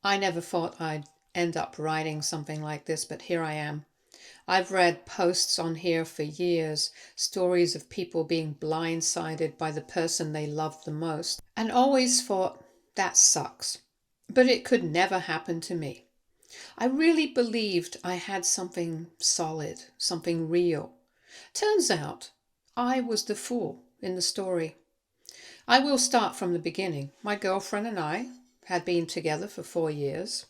I never thought I'd end up writing something like this, but here I am. I've read posts on here for years, stories of people being blindsided by the person they loved the most, and always thought, that sucks. But it could never happen to me. I really believed I had something solid, something real. Turns out, I was the fool in the story. I will start from the beginning. My girlfriend and I had been together for 4 years.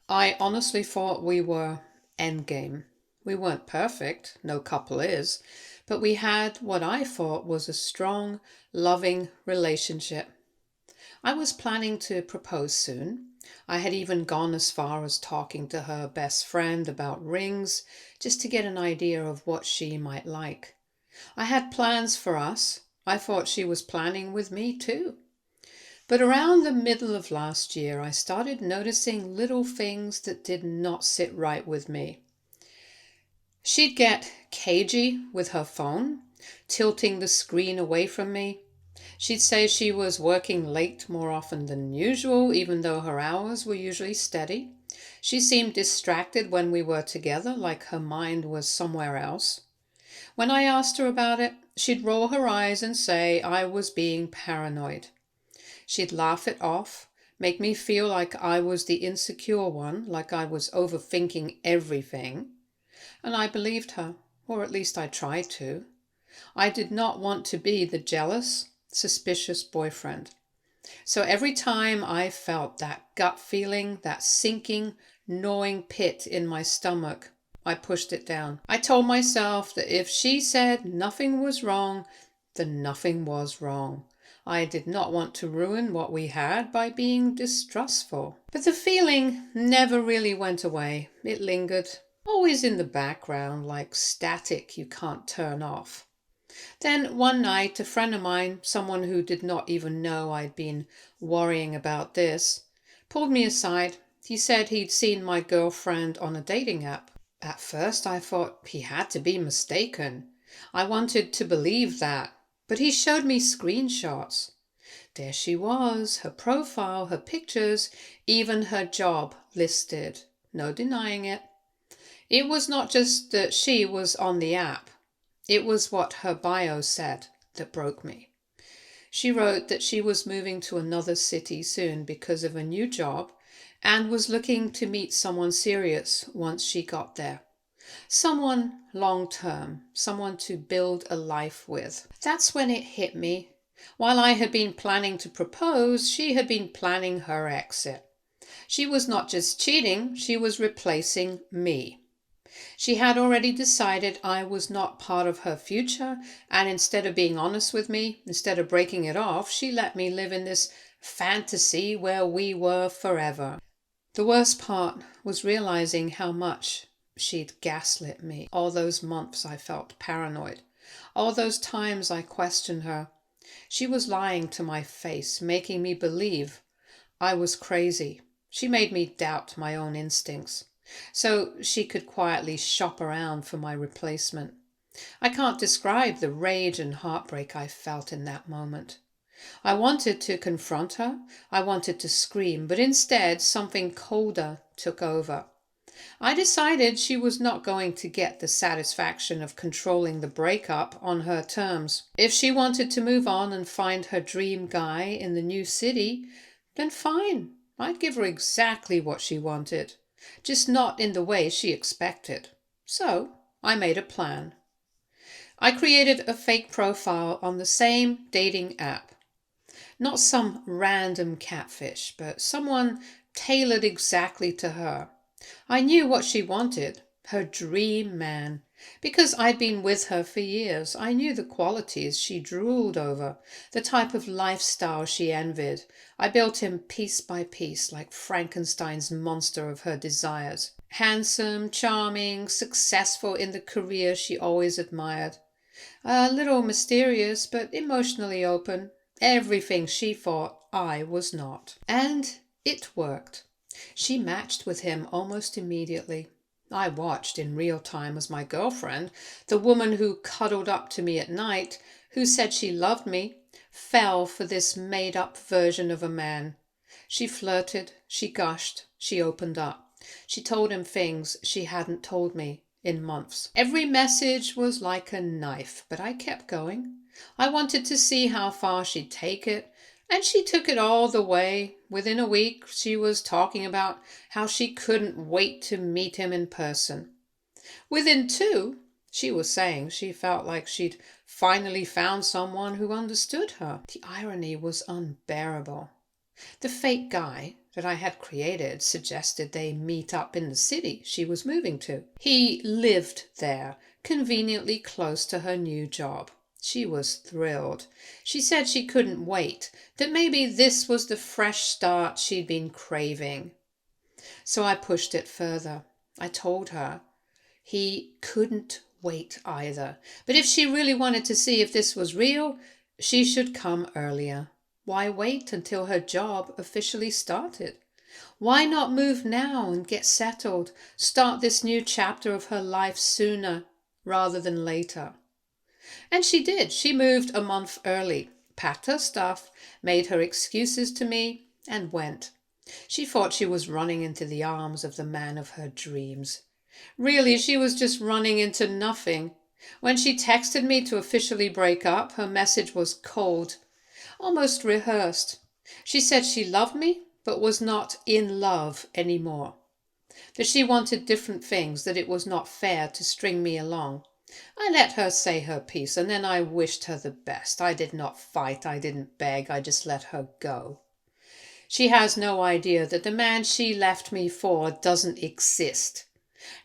I honestly thought we were endgame. We weren't perfect, no couple is, but we had what I thought was a strong, loving relationship. I was planning to propose soon. I had even gone as far as talking to her best friend about rings, just to get an idea of what she might like. I had plans for us. I thought she was planning with me too. But around the middle of last year, I started noticing little things that did not sit right with me. She'd get cagey with her phone, tilting the screen away from me. She'd say she was working late more often than usual, even though her hours were usually steady. She seemed distracted when we were together, like her mind was somewhere else. When I asked her about it, she'd roll her eyes and say I was being paranoid. She'd laugh it off, make me feel like I was the insecure one, like I was overthinking everything. And I believed her, or at least I tried to. I did not want to be the jealous, suspicious boyfriend. So every time I felt that gut feeling, that sinking, gnawing pit in my stomach, I pushed it down. I told myself that if she said nothing was wrong, then nothing was wrong. I did not want to ruin what we had by being distrustful. But the feeling never really went away. It lingered, always in the background, like static you can't turn off. Then one night, a friend of mine, someone who did not even know I'd been worrying about this, pulled me aside. He said he'd seen my girlfriend on a dating app. At first I thought he had to be mistaken. I wanted to believe that, but he showed me screenshots. There she was, her profile, her pictures, even her job listed. No denying it. It was not just that she was on the app. It was what her bio said that broke me. She wrote that she was moving to another city soon because of a new job and was looking to meet someone serious once she got there. Someone long-term, someone to build a life with. That's when it hit me. While I had been planning to propose, she had been planning her exit. She was not just cheating, she was replacing me. She had already decided I was not part of her future, and instead of being honest with me, instead of breaking it off, she let me live in this fantasy where we were forever. The worst part was realizing how much she'd gaslit me. All those months I felt paranoid. All those times I questioned her. She was lying to my face, making me believe I was crazy. She made me doubt my own instincts, so she could quietly shop around for my replacement. I can't describe the rage and heartbreak I felt in that moment. I wanted to confront her. I wanted to scream, but instead something colder took over. I decided she was not going to get the satisfaction of controlling the breakup on her terms. If she wanted to move on and find her dream guy in the new city, then fine. I'd give her exactly what she wanted, just not in the way she expected. So I made a plan. I created a fake profile on the same dating app. Not some random catfish, but someone tailored exactly to her. I knew what she wanted, her dream man. Because I'd been with her for years, I knew the qualities she drooled over, the type of lifestyle she envied. I built him piece by piece, like Frankenstein's monster of her desires. Handsome, charming, successful in the career she always admired. A little mysterious, but emotionally open. Everything she thought I was not. And it worked. She matched with him almost immediately. I watched in real time as my girlfriend, the woman who cuddled up to me at night, who said she loved me, fell for this made-up version of a man. She flirted, she gushed, she opened up. She told him things she hadn't told me in months. Every message was like a knife, but I kept going. I wanted to see how far she'd take it, and she took it all the way. Within a week, she was talking about how she couldn't wait to meet him in person. Within 2, she was saying she felt like she'd finally found someone who understood her. The irony was unbearable. The fake guy that I had created suggested they meet up in the city she was moving to. He lived there, conveniently close to her new job. She was thrilled. She said she couldn't wait, that maybe this was the fresh start she'd been craving. So I pushed it further. I told her he couldn't wait either, but if she really wanted to see if this was real, she should come earlier. Why wait until her job officially started? Why not move now and get settled, start this new chapter of her life sooner rather than later? And she did. She moved a month early, packed her stuff, made her excuses to me, and went. She thought she was running into the arms of the man of her dreams. Really, she was just running into nothing. When she texted me to officially break up, her message was cold, almost rehearsed. She said she loved me, but was not in love anymore. That she wanted different things, that it was not fair to string me along. I let her say her piece, and then I wished her the best. I did not fight, I didn't beg, I just let her go. She has no idea that the man she left me for doesn't exist.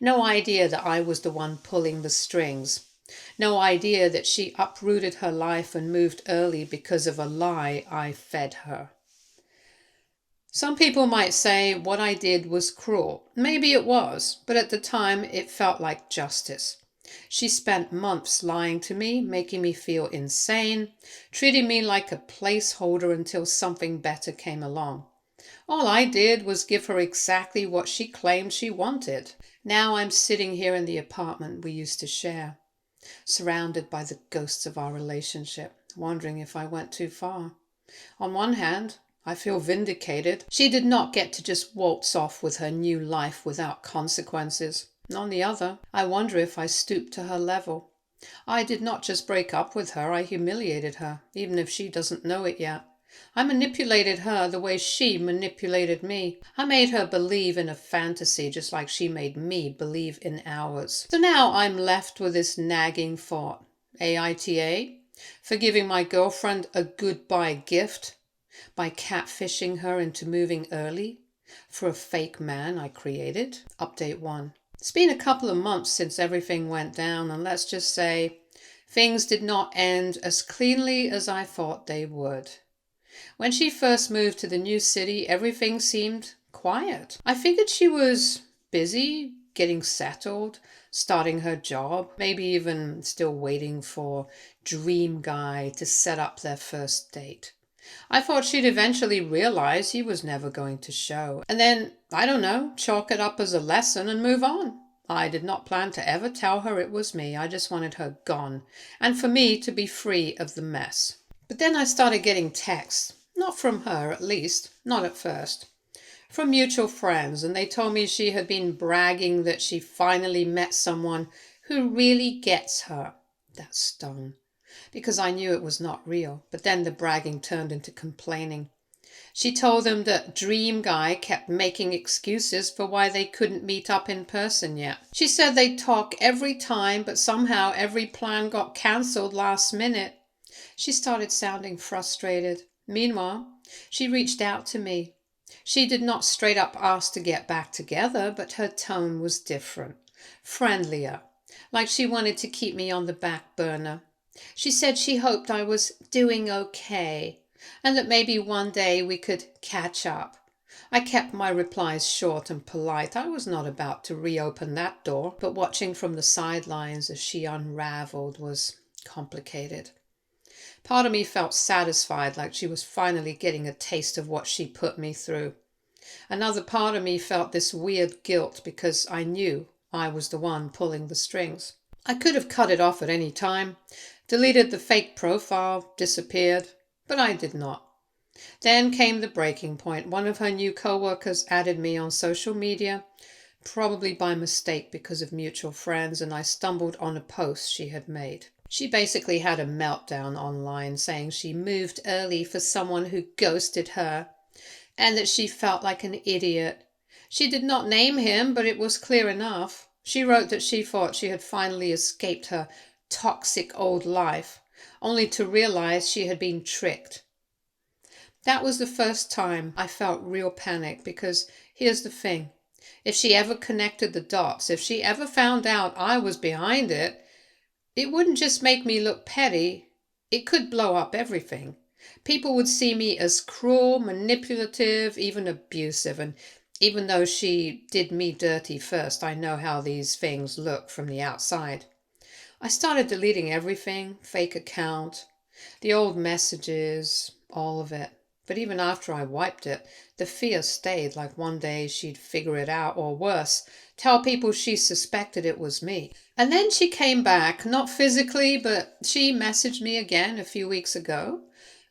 No idea that I was the one pulling the strings. No idea that she uprooted her life and moved early because of a lie I fed her. Some people might say what I did was cruel. Maybe it was, but at the time it felt like justice. She spent months lying to me, making me feel insane, treating me like a placeholder until something better came along. All I did was give her exactly what she claimed she wanted. Now I'm sitting here in the apartment we used to share, surrounded by the ghosts of our relationship, wondering if I went too far. On one hand, I feel vindicated. She did not get to just waltz off with her new life without consequences. On the other, I wonder if I stooped to her level. I did not just break up with her, I humiliated her, even if she doesn't know it yet. I manipulated her the way she manipulated me. I made her believe in a fantasy just like she made me believe in ours. So now I'm left with this nagging thought. AITA? For giving my girlfriend a goodbye gift? By catfishing her into moving early? For a fake man I created? Update 1. It's been a couple of months since everything went down, and let's just say things did not end as cleanly as I thought they would. When she first moved to the new city, everything seemed quiet. I figured she was busy, getting settled, starting her job, maybe even still waiting for dream guy to set up their first date. I thought she'd eventually realize he was never going to show, and then, I don't know, chalk it up as a lesson and move on. I did not plan to ever tell her it was me. I just wanted her gone, and for me to be free of the mess. But then I started getting texts, not from her at least, not at first, from mutual friends, and they told me she had been bragging that she finally met someone who really gets her. That stung, because I knew it was not real, but then the bragging turned into complaining. She told them that Dream Guy kept making excuses for why they couldn't meet up in person yet. She said they'd talk every time, but somehow every plan got cancelled last minute. She started sounding frustrated. Meanwhile, she reached out to me. She did not straight up ask to get back together, but her tone was different, friendlier, like she wanted to keep me on the back burner. She said she hoped I was doing okay, and that maybe one day we could catch up. I kept my replies short and polite. I was not about to reopen that door, but watching from the sidelines as she unraveled was complicated. Part of me felt satisfied, like she was finally getting a taste of what she put me through. Another part of me felt this weird guilt because I knew I was the one pulling the strings. I could have cut it off at any time, deleted the fake profile, disappeared, but I did not. Then came the breaking point. One of her new coworkers added me on social media, probably by mistake because of mutual friends, and I stumbled on a post she had made. She basically had a meltdown online saying she moved early for someone who ghosted her and that she felt like an idiot. She did not name him, but it was clear enough. She wrote that she thought she had finally escaped her toxic old life, only to realize she had been tricked. That was the first time I felt real panic, because here's the thing. If she ever connected the dots, if she ever found out I was behind it, it wouldn't just make me look petty, it could blow up everything. People would see me as cruel, manipulative, even abusive, and even though she did me dirty first, I know how these things look from the outside. I started deleting everything, fake account, the old messages, all of it. But even after I wiped it, the fear stayed, like one day she'd figure it out, or worse, tell people she suspected it was me. And then she came back, not physically, but she messaged me again a few weeks ago.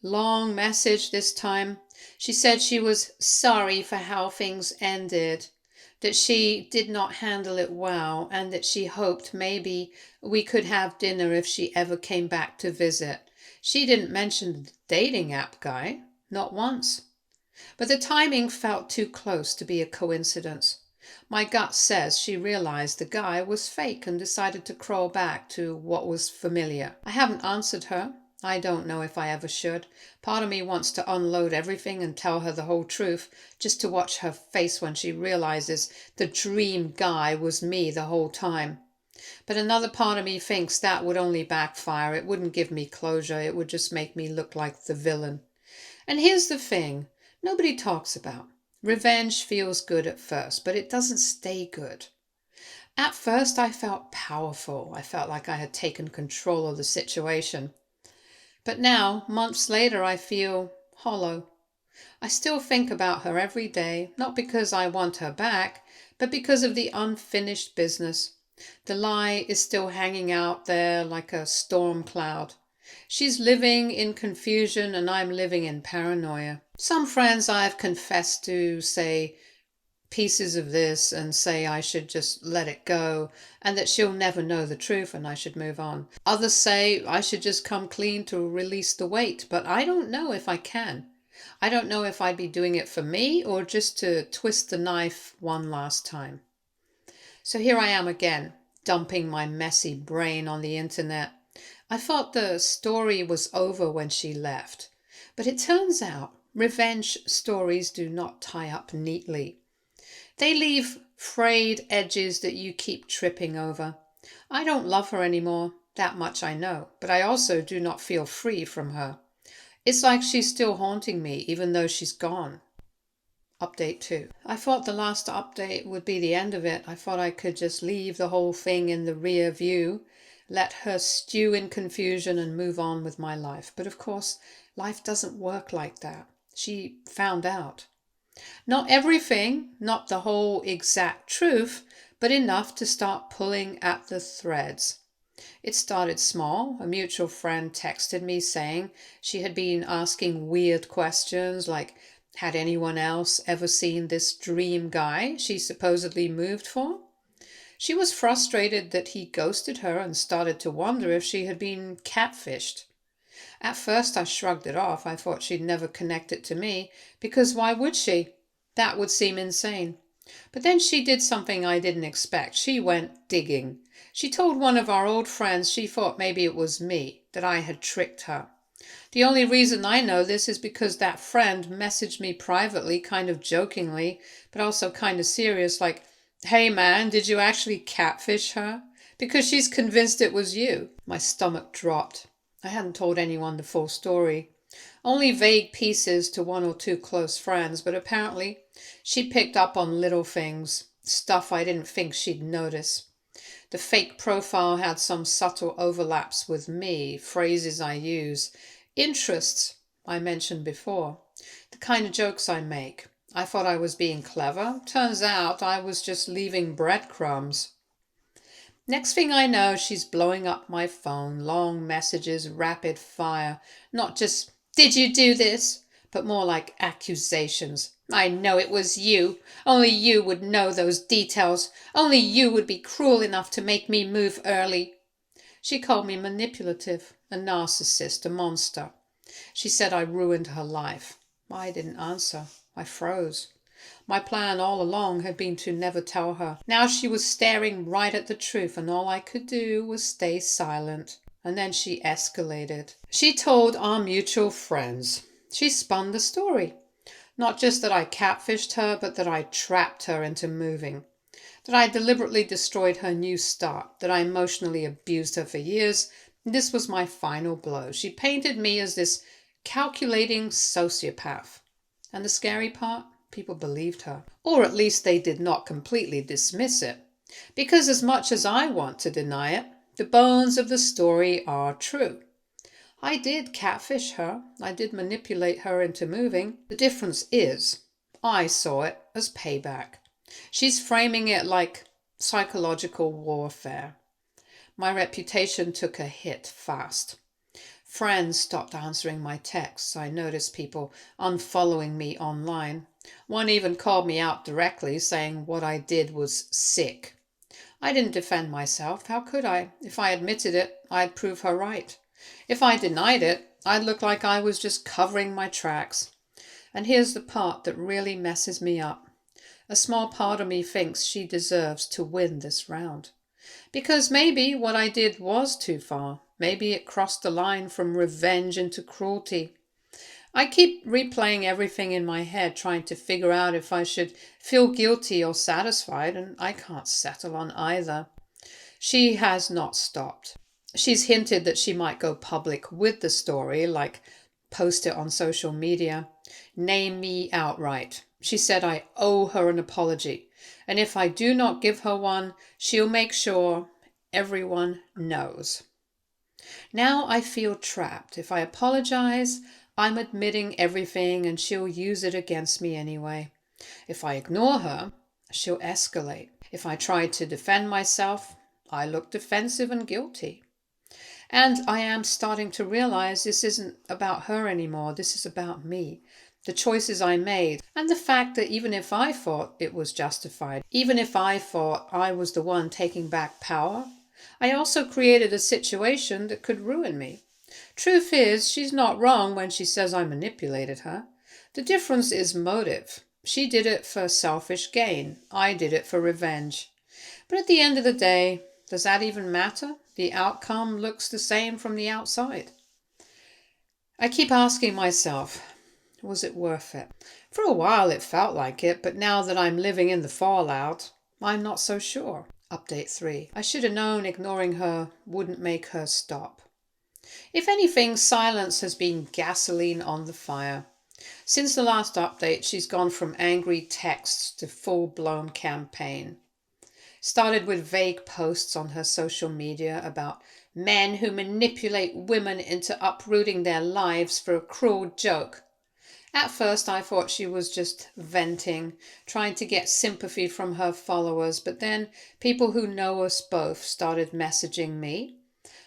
Long message this time. She said she was sorry for how things ended, that she did not handle it well, and that she hoped maybe we could have dinner if she ever came back to visit. She didn't mention the dating app guy, not once. But the timing felt too close to be a coincidence. My gut says she realized the guy was fake and decided to crawl back to what was familiar. I haven't answered her. I don't know if I ever should. Part of me wants to unload everything and tell her the whole truth, just to watch her face when she realizes the dream guy was me the whole time. But another part of me thinks that would only backfire. It wouldn't give me closure. It would just make me look like the villain. And here's the thing nobody talks about. Revenge feels good at first, but it doesn't stay good. At first, I felt powerful. I felt like I had taken control of the situation. But now, months later, I feel hollow. I still think about her every day, not because I want her back, but because of the unfinished business. The lie is still hanging out there like a storm cloud. She's living in confusion and I'm living in paranoia. Some friends I've confessed to say pieces of this and say I should just let it go and that she'll never know the truth and I should move on. Others say I should just come clean to release the weight, but I don't know if I can. I don't know if I'd be doing it for me or just to twist the knife one last time. So here I am again, dumping my messy brain on the internet. I thought the story was over when she left, but it turns out revenge stories do not tie up neatly. They leave frayed edges that you keep tripping over. I don't love her anymore, that much I know, but I also do not feel free from her. It's like she's still haunting me even though she's gone. Update 2. I thought the last update would be the end of it. I thought I could just leave the whole thing in the rear view, let her stew in confusion and move on with my life. But of course, life doesn't work like that. She found out. Not everything, not the whole exact truth, but enough to start pulling at the threads. It started small. A mutual friend texted me saying she had been asking weird questions like, had anyone else ever seen this dream guy she supposedly moved for? She was frustrated that he ghosted her and started to wonder if she had been catfished. At first I shrugged it off. I thought she'd never connect it to me, because why would she? That would seem insane. But then she did something I didn't expect. She went digging. She told one of our old friends she thought maybe it was me, that I had tricked her. The only reason I know this is because that friend messaged me privately, kind of jokingly, but also kind of serious, like, hey man, did you actually catfish her? Because she's convinced it was you. My stomach dropped. I hadn't told anyone the full story. Only vague pieces to one or two close friends, but apparently she picked up on little things, stuff I didn't think she'd notice. The fake profile had some subtle overlaps with me, phrases I use, interests I mentioned before, the kind of jokes I make. I thought I was being clever. Turns out I was just leaving breadcrumbs. Next thing I know, she's blowing up my phone, long messages, rapid fire. Not just, did you do this? but more like accusations. I know it was you. Only you would know those details. Only you would be cruel enough to make me move early. She called me manipulative, a narcissist, a monster. She said I ruined her life. I didn't answer. I froze. My plan all along had been to never tell her. Now she was staring right at the truth, and all I could do was stay silent. And then she escalated. She told our mutual friends. She spun the story. Not just that I catfished her, but that I trapped her into moving. That I deliberately destroyed her new start. That I emotionally abused her for years. This was my final blow. She painted me as this calculating sociopath. And the scary part? People believed her. Or at least they did not completely dismiss it. Because as much as I want to deny it, the bones of the story are true. I did catfish her. I did manipulate her into moving. The difference is, I saw it as payback. She's framing it like psychological warfare. My reputation took a hit fast. Friends stopped answering my texts. I noticed people unfollowing me online. One even called me out directly, saying what I did was sick. I didn't defend myself. How could I? If I admitted it, I'd prove her right. If I denied it, I'd look like I was just covering my tracks. And here's the part that really messes me up. A small part of me thinks she deserves to win this round. Because maybe what I did was too far. Maybe it crossed the line from revenge into cruelty. I keep replaying everything in my head, trying to figure out if I should feel guilty or satisfied, and I can't settle on either. She has not stopped. She's hinted that she might go public with the story, like post it on social media, name me outright. She said I owe her an apology, and if I do not give her one, she'll make sure everyone knows. Now I feel trapped. If I apologize, I'm admitting everything and she'll use it against me anyway. If I ignore her, she'll escalate. If I try to defend myself, I look defensive and guilty. And I am starting to realize this isn't about her anymore. This is about me. The choices I made, and the fact that even if I thought it was justified, even if I thought I was the one taking back power, I also created a situation that could ruin me. Truth is, she's not wrong when she says I manipulated her. The difference is motive. She did it for selfish gain. I did it for revenge. But at the end of the day, does that even matter? The outcome looks the same from the outside. I keep asking myself, was it worth it? For a while it felt like it, but now that I'm living in the fallout, I'm not so sure. Update 3. I should have known ignoring her wouldn't make her stop. If anything, silence has been gasoline on the fire. Since the last update, she's gone from angry texts to full-blown campaign. Started with vague posts on her social media about men who manipulate women into uprooting their lives for a cruel joke. At first I thought she was just venting, trying to get sympathy from her followers, but then people who know us both started messaging me,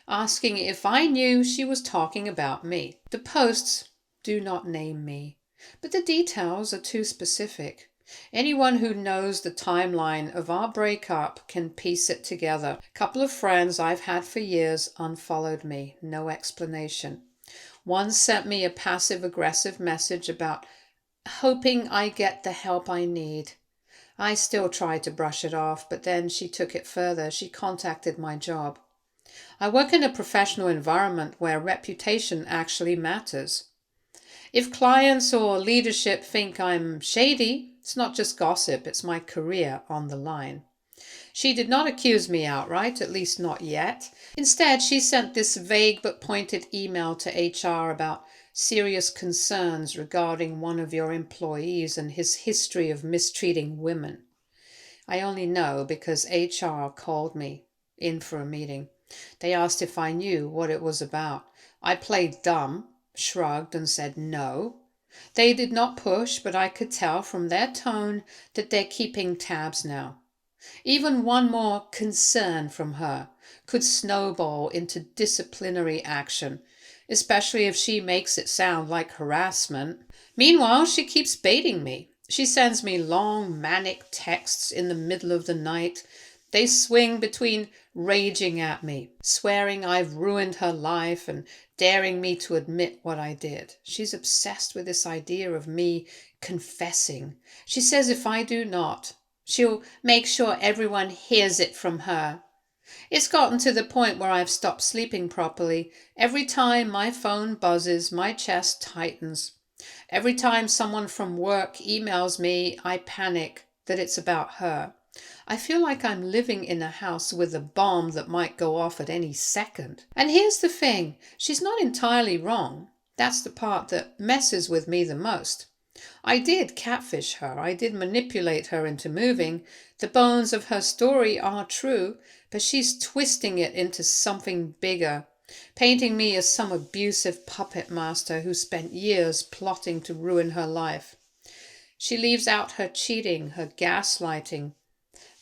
asking if I knew she was talking about me. The posts do not name me, but the details are too specific. Anyone who knows the timeline of our breakup can piece it together. A couple of friends I've had for years unfollowed me, no explanation. One sent me a passive-aggressive message about hoping I get the help I need. I still tried to brush it off, but then she took it further. She contacted my job. I work in a professional environment where reputation actually matters. If clients or leadership think I'm shady, it's not just gossip, it's my career on the line. She did not accuse me outright, at least not yet. Instead, she sent this vague but pointed email to HR about serious concerns regarding one of your employees and his history of mistreating women. I only know because HR called me in for a meeting. They asked if I knew what it was about. I played dumb, shrugged and said no. They did not push, but I could tell from their tone that they're keeping tabs now. Even one more concern from her could snowball into disciplinary action. especially if she makes it sound like harassment. Meanwhile, she keeps baiting me. She sends me long, manic texts in the middle of the night. They swing between raging at me, swearing I've ruined her life, and daring me to admit what I did. She's obsessed with this idea of me confessing. She says if I do not, she'll make sure everyone hears it from her. It's gotten to the point where I've stopped sleeping properly. Every time my phone buzzes, my chest tightens. Every time someone from work emails me, I panic that it's about her. I feel like I'm living in a house with a bomb that might go off at any second. And here's the thing, she's not entirely wrong. That's the part that messes with me the most. I did catfish her. I did manipulate her into moving. The bones of her story are true, but she's twisting it into something bigger, painting me as some abusive puppet master who spent years plotting to ruin her life. She leaves out her cheating, her gaslighting,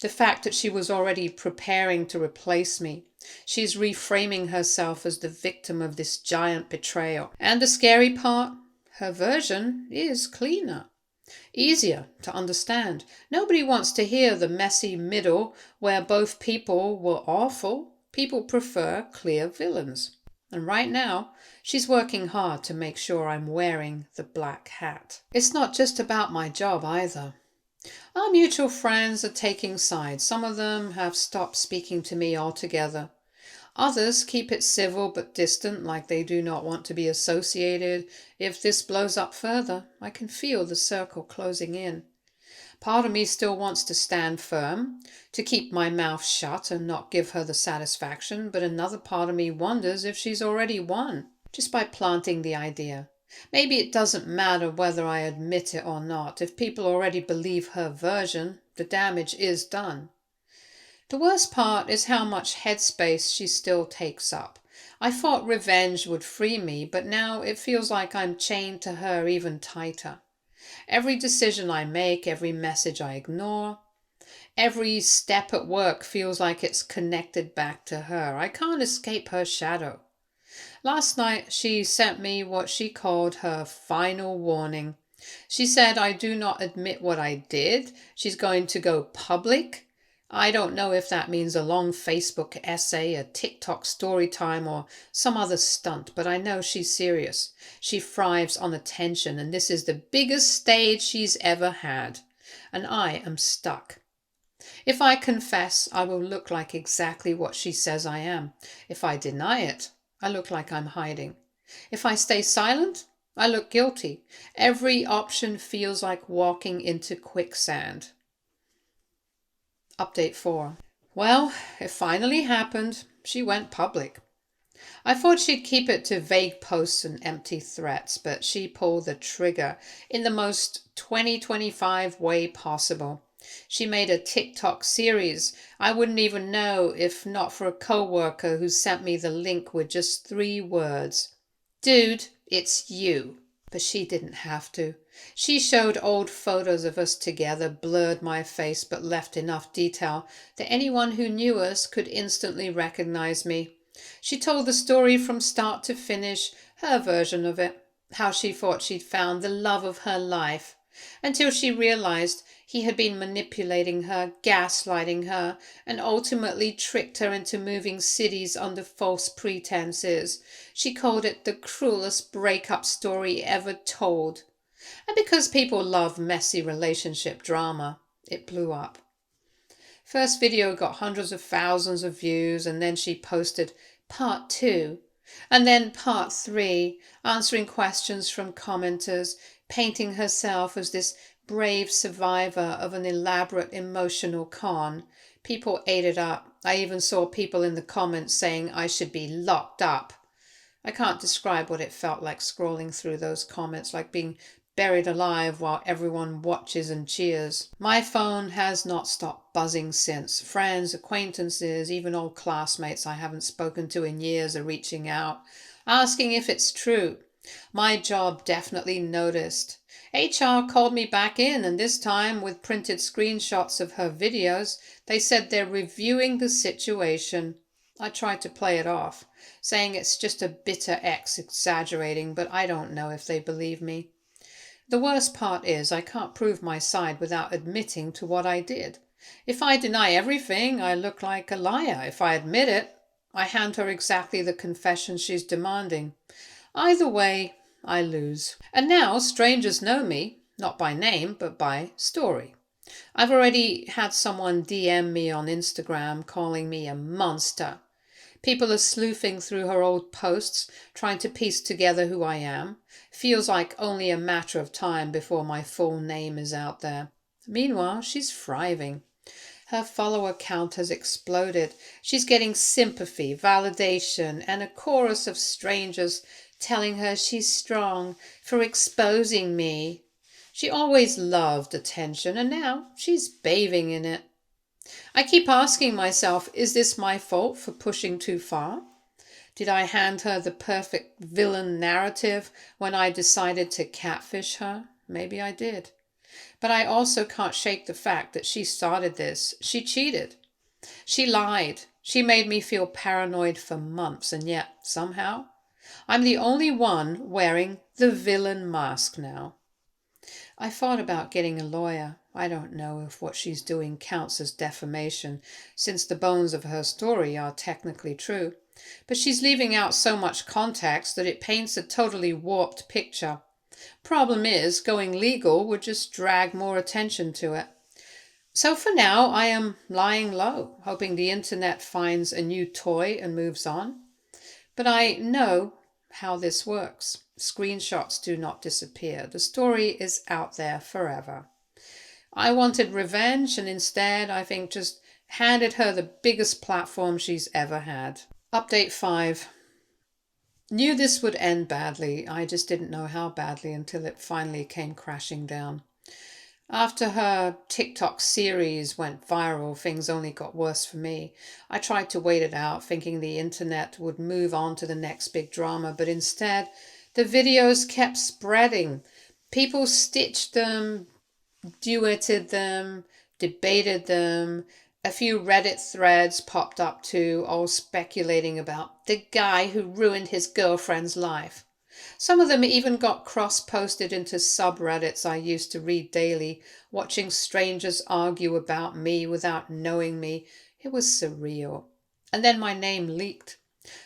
the fact that she was already preparing to replace me. She's reframing herself as the victim of this giant betrayal. And the scary part, her version is cleaner, easier to understand. Nobody wants to hear the messy middle where both people were awful. People prefer clear villains. And right now, she's working hard to make sure I'm wearing the black hat. It's not just about my job either. Our mutual friends are taking sides. Some of them have stopped speaking to me altogether. Others keep it civil but distant, like they do not want to be associated. If this blows up further, I can feel the circle closing in. Part of me still wants to stand firm, to keep my mouth shut and not give her the satisfaction, but another part of me wonders if she's already won, just by planting the idea. Maybe it doesn't matter whether I admit it or not. If people already believe her version, the damage is done. The worst part is how much headspace she still takes up. I thought revenge would free me, but now it feels like I'm chained to her even tighter. Every decision I make, every message I ignore, every step at work feels like it's connected back to her. I can't escape her shadow. Last night she sent me what she called her final warning. She said I do not admit what I did. She's going to go public. I don't know if that means a long Facebook essay, a TikTok story time, or some other stunt, but I know she's serious. She thrives on attention, and this is the biggest stage she's ever had. And I am stuck. If I confess, I will look like exactly what she says I am. If I deny it, I look like I'm hiding. If I stay silent, I look guilty. Every option feels like walking into quicksand. Update 4. Well, it finally happened. She went public. I thought she'd keep it to vague posts and empty threats, but she pulled the trigger in the most 2025 way possible. She made a TikTok series. I wouldn't even know if not for a coworker who sent me the link with just 3 words. Dude, it's you. But she didn't have to. She showed old photos of us together, blurred my face, but left enough detail that anyone who knew us could instantly recognize me. She told the story from start to finish, her version of it, how she thought she'd found the love of her life, until she realized he had been manipulating her, gaslighting her, and ultimately tricked her into moving cities under false pretenses. She called it the cruelest breakup story ever told. And because people love messy relationship drama, it blew up. First video got hundreds of thousands of views, and then she posted part 2, and then part 3, answering questions from commenters, painting herself as this brave survivor of an elaborate emotional con. People ate it up. I even saw people in the comments saying I should be locked up. I can't describe what it felt like scrolling through those comments, like being buried alive while everyone watches and cheers. My phone has not stopped buzzing since. Friends, acquaintances, even old classmates I haven't spoken to in years are reaching out, asking if it's true. My job definitely noticed. HR called me back in, and this time with printed screenshots of her videos. They said they're reviewing the situation. I tried to play it off, saying it's just a bitter ex exaggerating, but I don't know if they believe me. The worst part is I can't prove my side without admitting to what I did. If I deny everything, I look like a liar. If I admit it, I hand her exactly the confession she's demanding. Either way, I lose. And now strangers know me, not by name, but by story. I've already had someone DM me on Instagram calling me a monster. People are sleuthing through her old posts, trying to piece together who I am. Feels like only a matter of time before my full name is out there. Meanwhile, she's thriving. Her follower count has exploded. She's getting sympathy, validation, and a chorus of strangers telling her she's strong for exposing me. She always loved attention, and now she's bathing in it. I keep asking myself, is this my fault for pushing too far? Did I hand her the perfect villain narrative when I decided to catfish her? Maybe I did. But I also can't shake the fact that she started this. She cheated. She lied. She made me feel paranoid for months, and yet, somehow, I'm the only one wearing the villain mask now. I thought about getting a lawyer. I don't know if what she's doing counts as defamation, since the bones of her story are technically true. But she's leaving out so much context that it paints a totally warped picture. Problem is, going legal would just drag more attention to it. So for now, I am lying low, hoping the internet finds a new toy and moves on. But I know how this works. Screenshots do not disappear. The story is out there forever. I wanted revenge, and instead, I think, just handed her the biggest platform she's ever had. Update 5. Knew this would end badly. I just didn't know how badly until it finally came crashing down. After her TikTok series went viral, things only got worse for me. I tried to wait it out, thinking the internet would move on to the next big drama, but instead, the videos kept spreading. People stitched them, duetted them, debated them. A few Reddit threads popped up too, all speculating about the guy who ruined his girlfriend's life. Some of them even got cross-posted into subreddits I used to read daily, watching strangers argue about me without knowing me. It was surreal. And then my name leaked.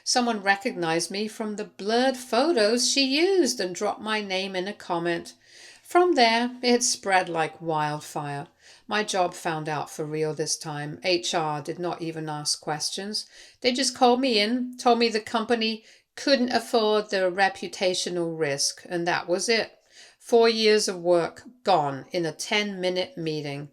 Someone recognized me from the blurred photos she used and dropped my name in a comment. From there, it spread like wildfire. My job found out for real this time. HR did not even ask questions. They just called me in, told me the company couldn't afford the reputational risk, and that was it. 4 years of work gone in a 10-minute meeting.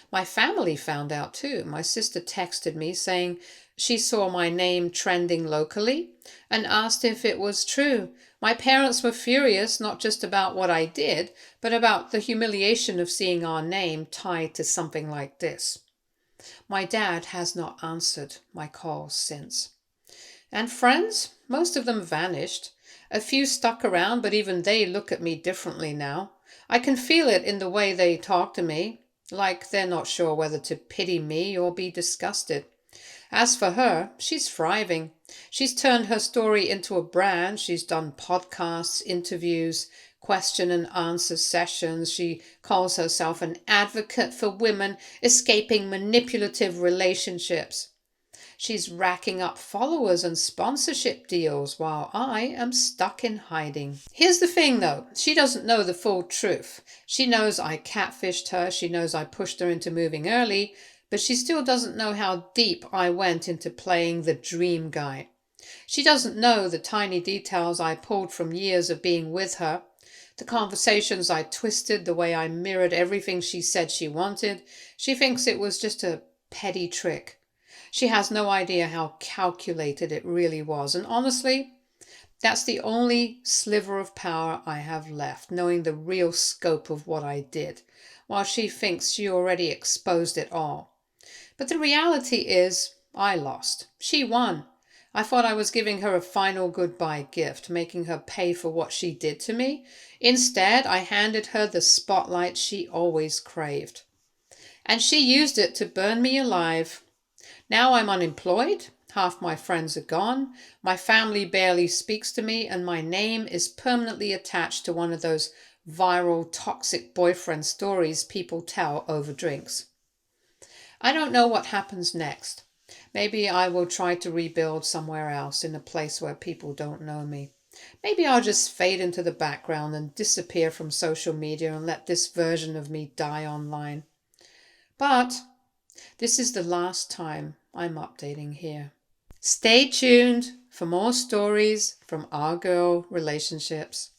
My family found out too. My sister texted me saying she saw my name trending locally and asked if it was true. My parents were furious, not just about what I did, but about the humiliation of seeing our name tied to something like this. My dad has not answered my calls since. And friends, most of them vanished. A few stuck around, but even they look at me differently now. I can feel it in the way they talk to me, like they're not sure whether to pity me or be disgusted. As for her, she's thriving. She's turned her story into a brand. She's done podcasts, interviews, question and answer sessions. She calls herself an advocate for women escaping manipulative relationships. She's racking up followers and sponsorship deals while I am stuck in hiding. Here's the thing though, she doesn't know the full truth. She knows I catfished her, she knows I pushed her into moving early, but she still doesn't know how deep I went into playing the dream guy. She doesn't know the tiny details I pulled from years of being with her, the conversations I twisted, the way I mirrored everything she said she wanted. She thinks it was just a petty trick. She has no idea how calculated it really was. And honestly, that's the only sliver of power I have left, knowing the real scope of what I did, while she thinks she already exposed it all. But the reality is, I lost. She won. I thought I was giving her a final goodbye gift, making her pay for what she did to me. Instead, I handed her the spotlight she always craved. And she used it to burn me alive. Now I'm unemployed, Half my friends are gone, my family barely speaks to me, and my name is permanently attached to one of those viral toxic boyfriend stories people tell over drinks. I don't know what happens next. Maybe I will try to rebuild somewhere else in a place where people don't know me. Maybe I'll just fade into the background and disappear from social media and let this version of me die online. But this is the last time I'm updating here. Stay tuned for more stories from our girl relationships.